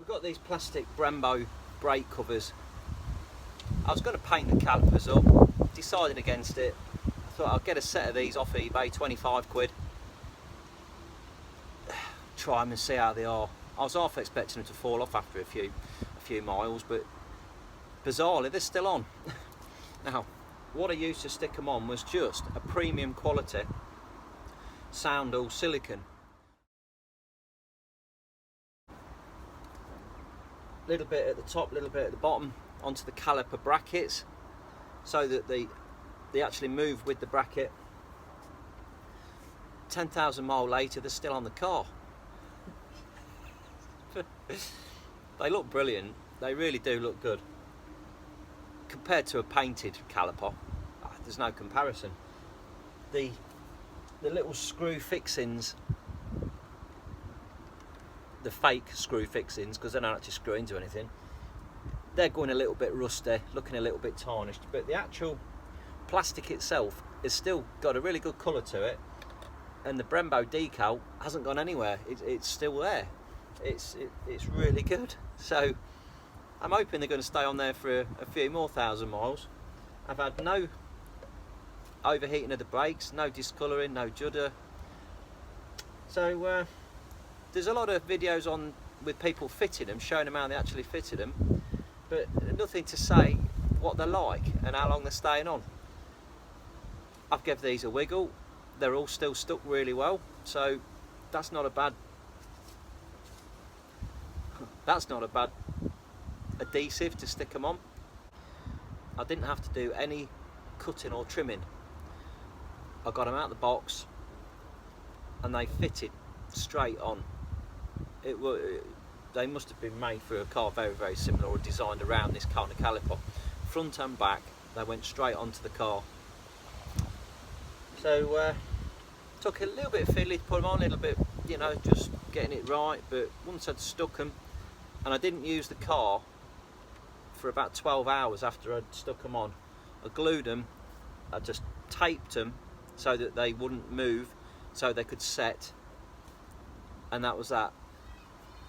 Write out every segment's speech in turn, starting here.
We've got these plastic Brembo brake covers. I was going to paint the calipers up, decided against it. I thought I'll get a set of these off eBay, 25 quid. Try them and see how they are. I was half expecting them to fall off after a few miles, but bizarrely they're still on. Now, what I used to stick them on was just a premium quality sound all silicone. Little bit at the top, little bit at the bottom, onto the caliper brackets, so that they actually move with the bracket. 10,000 miles later, they're still on the car. They look brilliant. They really do look good. Compared to a painted caliper, there's no comparison. The little screw fixings, the fake screw fixings, because they don't actually screw into anything, they're going a little bit rusty, looking a little bit tarnished, but the actual plastic itself has still got a really good colour to it, and the Brembo decal hasn't gone anywhere. It's still there. It's really good. So I'm hoping they're going to stay on there for a few more thousand miles. I've had no overheating of the brakes, no discolouring, no judder. So there's a lot of videos on with people fitting them, showing them how they actually fitted them, but nothing to say what they're like and how long they're staying on. I've given these a wiggle. They're all still stuck really well, so that's not a bad adhesive to stick them on. I didn't have to do any cutting or trimming. I got them out of the box and they fitted straight on. They must have been made for a car very, very similar, or designed around this kind of caliper. Front and back, they went straight onto the car. So took a little bit of fiddly to put them on, a little bit, you know, just getting it right, but once I'd stuck them, and I didn't use the car for about 12 hours after I'd stuck them on. I glued them, I just taped them so that they wouldn't move, so they could set, and that was that.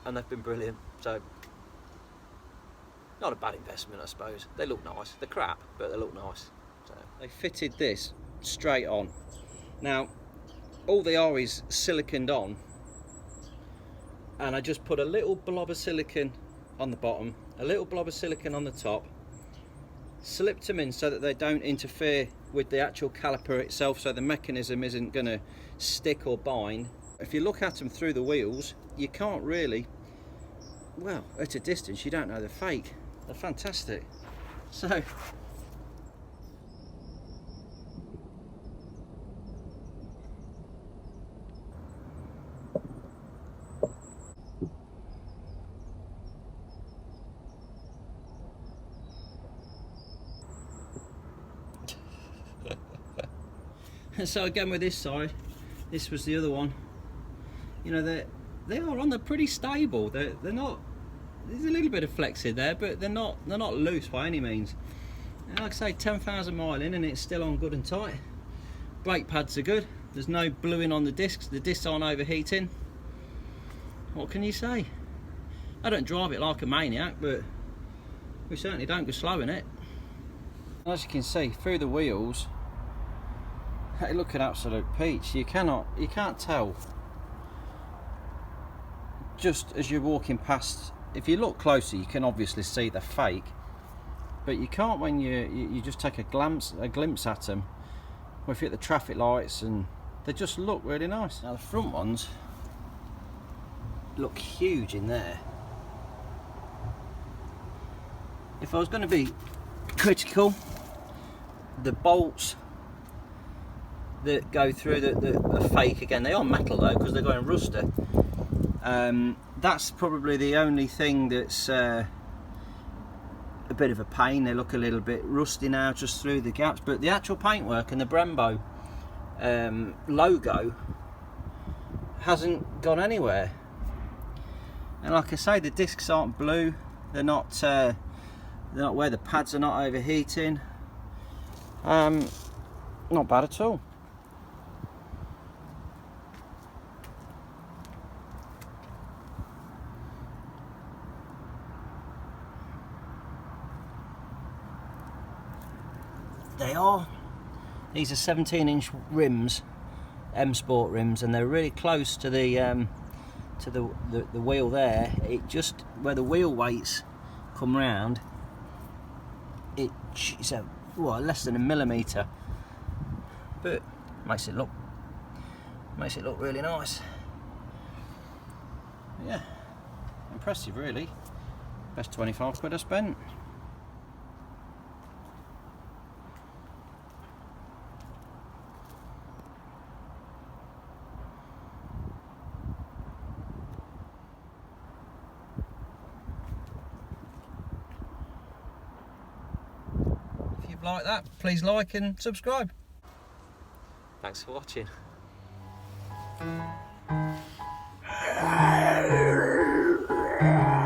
And they've been brilliant. So not a bad investment, I suppose. They look nice. They're crap, but they look nice. So they fitted this straight on. Now all they are is siliconed on, and I just put a little blob of silicone on the bottom, a little blob of silicone on the top, slipped them in so that they don't interfere with the actual caliper itself, so the mechanism isn't going to stick or bind. If you look at them through the wheels, you can't really, well, at a distance you don't know they're fake. They're fantastic. So so again with this side, this was the other one. You know, they are on. They're pretty stable. They're not. There's a little bit of flex in there, but they're not loose by any means. And like I say, 10,000 mile in, and it's still on good and tight. Brake pads are good. There's no bluing on the discs. The discs aren't overheating. What can you say? I don't drive it like a maniac, but we certainly don't go slow in it. As you can see through the wheels, they look an absolute peach. You can't tell just as you're walking past. If you look closer, you can obviously see they're fake, but you can't when you just take a glimpse at them, or if you hit the traffic lights, and they just look really nice. Now the front ones look huge in there. If I was going to be critical, the bolts that go through the fake, again, they are metal though, because they're going rusty. That's probably the only thing that's a bit of a pain. They look a little bit rusty now just through the gaps, but the actual paintwork and the Brembo logo hasn't gone anywhere. And like I say, the discs aren't blue. They're not where the pads are not overheating. Not bad at all. they are. These are 17-inch rims, M Sport rims, and they're really close to the wheel there. It just, where the wheel weights come round, it's less than a millimetre, but makes it look really nice. Yeah, impressive really. Best 25 quid I spent. If you've liked that, please like and subscribe. Thanks for watching. Yeah.